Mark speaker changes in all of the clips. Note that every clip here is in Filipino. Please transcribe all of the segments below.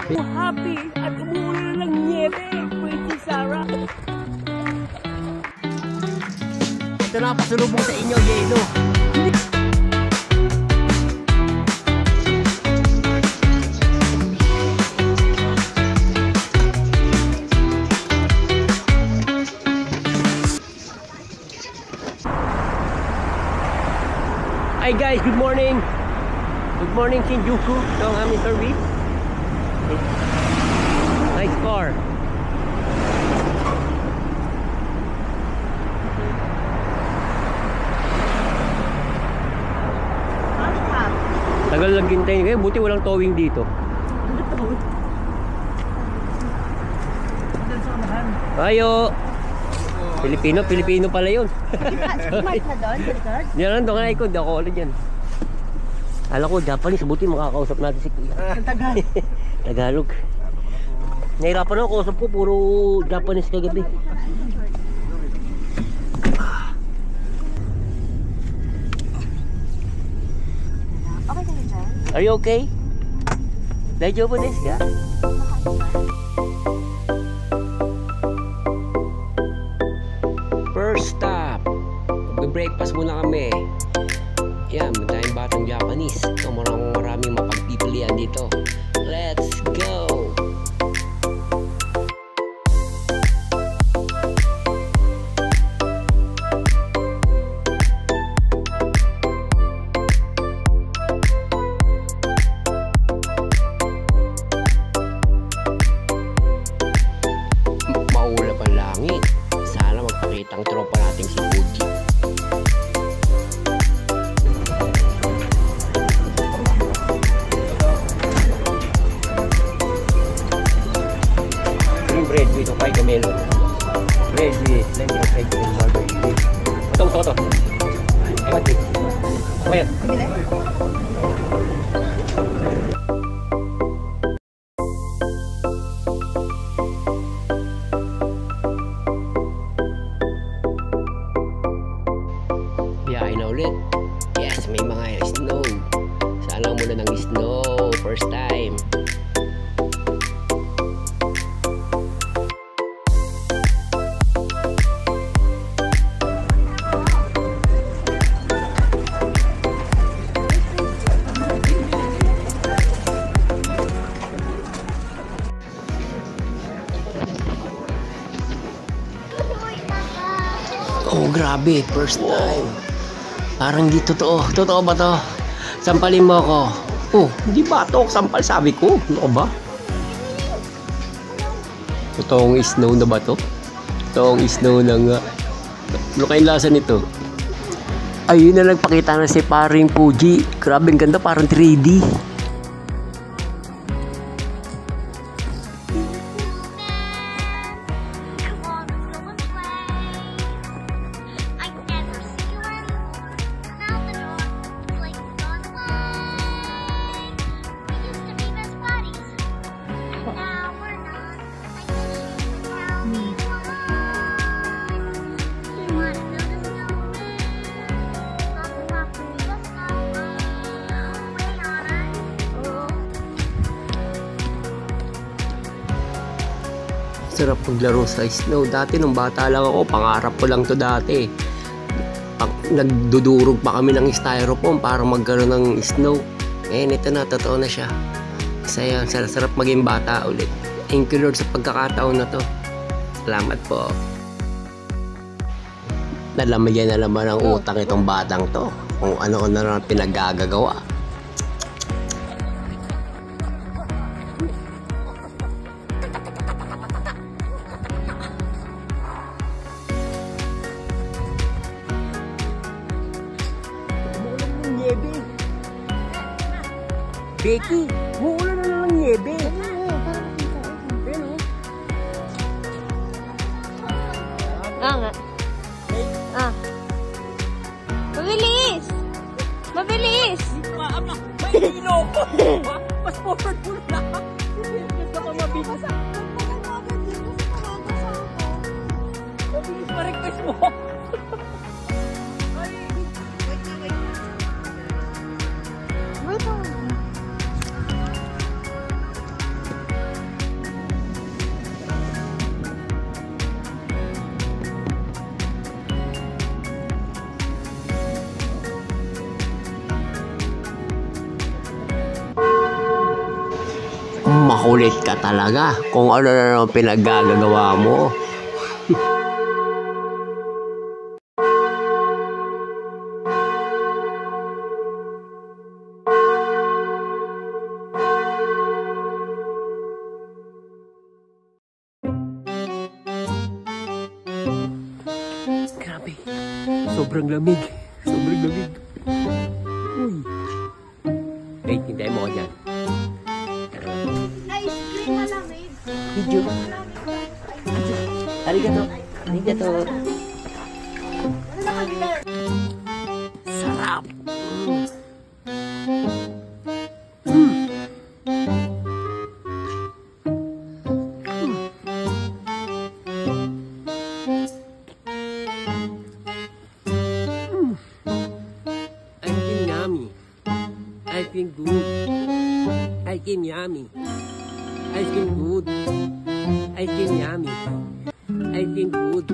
Speaker 1: Happy at umuulan ng niebe, Queen Sarah. Ito na pasulubong sa inyo, yelo. Hi guys, good morning. Good morning Shinjuku. Ito ang aming service. Nice car. Tagal lang gintayin kayo, buti walang towing dito. Ayo. Pilipino pala yun.
Speaker 2: Smart na doon, Richard?
Speaker 1: Yan doon nga ikod, ako ulit yan. Alam ko, Japanese, buti makakausap natin si Kuya. Tagalog. Nahirapan ako, kausap ko, puro Japanese kagabi.
Speaker 2: Okay ka rin,
Speaker 1: Are you okay? Daijoubu desu ka? First stop, mag-breakfast muna kami. Yan, madaming batang Japanese. So, maraming mapagpipilian dito. Let's go! Maulap ang langit. Sana magpakita ang tropa nating si Fuji. Bread with fried melon. Bread with lentil fried with margarine. Ito. Ay, mati. Ayan. Biyahe na ulit. Yes, may mga snow. Sana muna ng snow. First time. Oh, grabe. First time. Parang di totoo. Totoo ba to? Sampalin mo ako. Oh, hindi ba ito? Sampal sabi ko. Ano ba? Totoong snow na ba to? Totoong snow na nga. Ano kayong lasa nito? Ayun na nagpakita na si paring Fuji. Grabe ang ganda. Parang 3D. Sarap maglaro sa snow. Dati nung bata lang ako, pangarap ko lang to dati. Nagdudurog pa kami ng styrofoam para magkaroon ng snow. Ngayon ito na, totoo na siya. Saya, sarap maging bata ulit. Thank you Lord sa pagkakataon na to. Salamat po. Nalamagyan na naman ang utang itong batang to. Kung ano-ano na pinagagagawa. Becky, muulan na ng niebe.
Speaker 2: Nga. Mabilis! Mabilis!
Speaker 1: May hilo ko! Mas forward mo na! Hindi ka pa mabilis. Mabilis pa-request mo! Makulit ka talaga kung ano na naman pinaggagawa mo. Grabe. Sobrang lamig. Sobrang lamig. Uy. Hey, hintayin mo ko dyan.
Speaker 2: Ice cream malamig.
Speaker 1: Video. Arigato. Arigato. Sarap. I think good. I think yummy. I think good. I think yummy. I think good.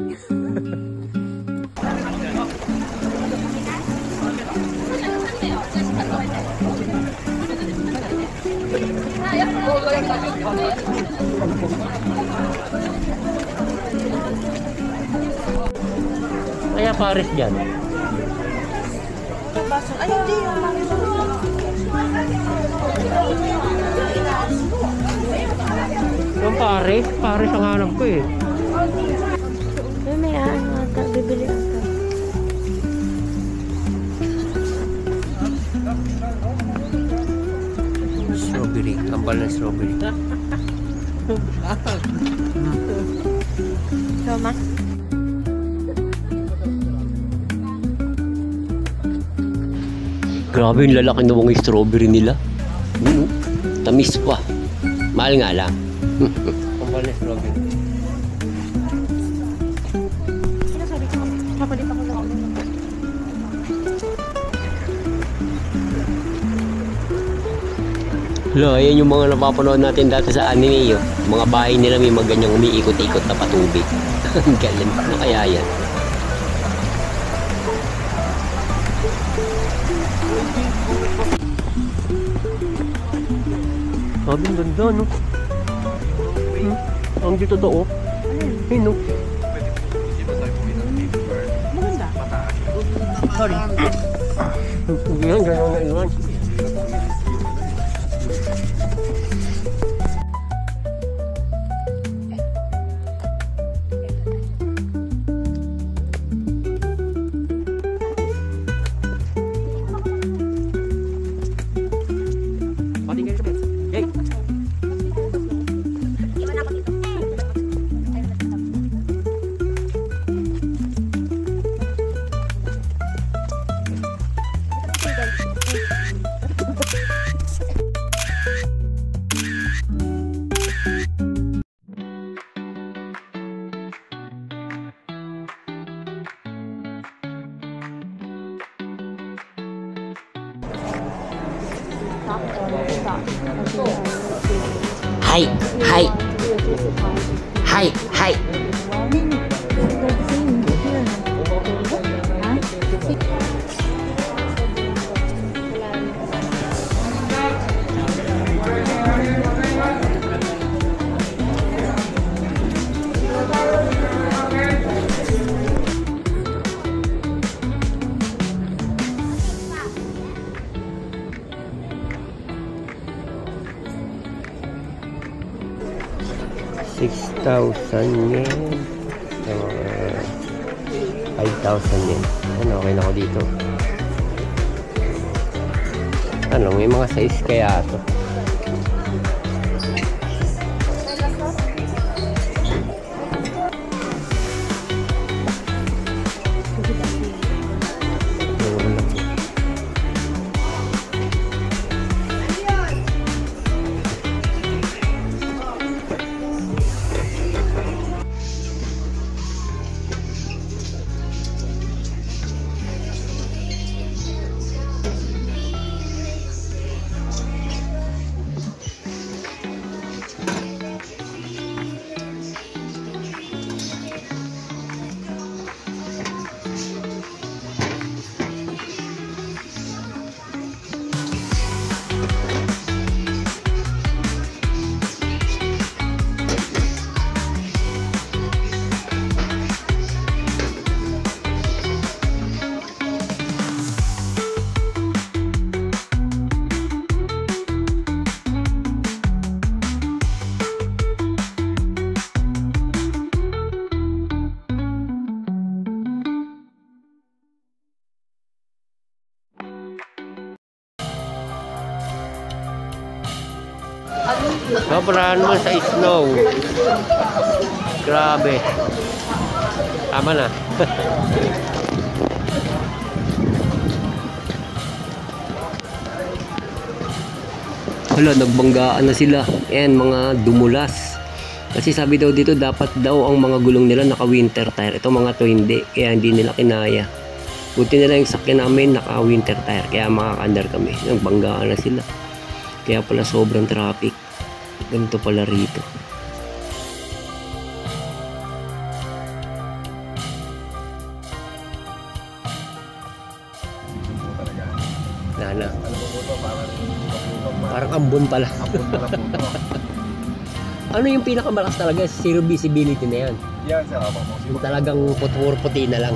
Speaker 1: Kaya pares dyan.
Speaker 2: Ay, hindi yung
Speaker 1: Yung pares ang hanap ko eh.
Speaker 2: may ano ata, bibili ata.
Speaker 1: Strawberry, kambal na strawberry.
Speaker 2: Toma.
Speaker 1: Grabe yung lalaki ng mga strawberry nila. Tamis pa. Mahal nga lang. Kambal na strawberry.
Speaker 2: Sinasabi ko, mapalit ako lang.
Speaker 1: Hala, ayan yung mga napapanood natin dati sa anime yun. Mga bahay nila may mga ganyang umiikot-ikot na patubig. Ang galing. Ano kaya yan? Sabi ang ganda, no? Ang dito daw, oh. Ayun, no?
Speaker 2: Maganda.
Speaker 1: Sorry. Yan, gano'n na iwan. Patingin ka, hey! Hi, hi. Hi, hi. yen. 5,000 yen. Ano, okay na ako dito. Ano, may mga size kaya ito. Sobrahan naman sa snow. Grabe. Tama na. Hala, nagbanggaan na sila. Ayan, mga dumulas. Kasi sabi daw dito, dapat daw ang mga gulong nila naka-winter tire. Ito mga to hindi. Kaya hindi nila kinaya. Buti nila yung sakyan namin naka-winter tire. Kaya makakandar kami. Nagbanggaan na sila. Kaya pala sobrang traffic. Ganito pala rito. Nana. Parang ambon pala. Ano yung pinakamalakas talaga? Zero visibility na yan.
Speaker 3: Yan sa kapag mo.
Speaker 1: Yung talagang puti na lang.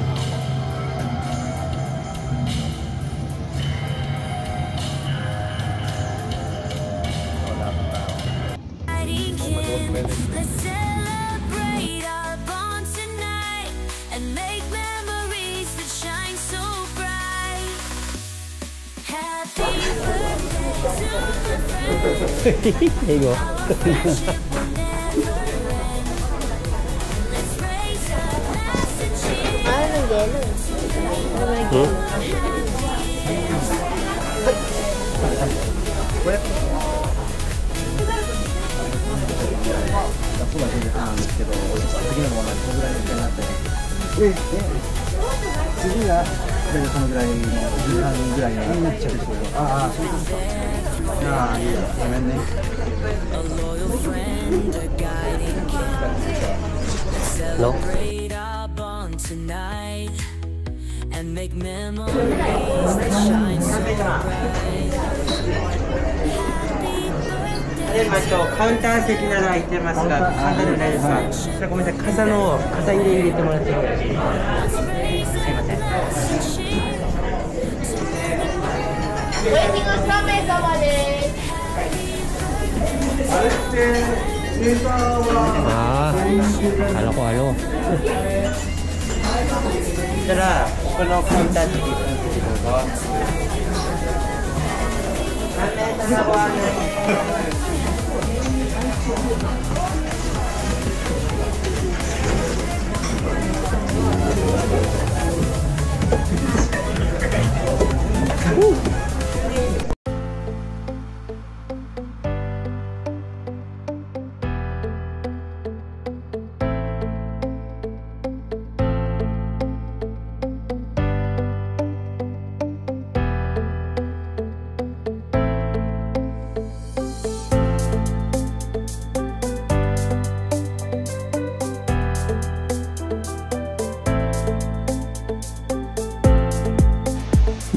Speaker 4: Let's celebrate our bond tonight and make memories that shine so bright. Happy birthday to my friend.
Speaker 1: Hey go.
Speaker 4: Friendship will never end. Let's raise a glass and cheers. A loyal friend, a guiding king. Let's
Speaker 1: No?
Speaker 4: celebrate our bond tonight and make memories that shine so bright.
Speaker 5: カウンター席なら空いてますが、簡単でないですか。それごめんなさい、傘入れてもらってもよろしいですか。すいません。
Speaker 6: ウェイティング3名様です。
Speaker 1: Ah, kala ko ano.
Speaker 5: そしたら、このカウンター席にどうぞ。3名様は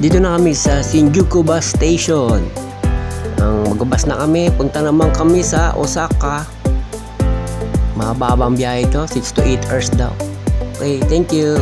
Speaker 1: Dito na kami sa Shinjuku Bus Station. Magbabas na kami. Punta naman kami sa Osaka. Mahaba ang biyahe ito. 6 to 8 hours daw. Okay, thank you.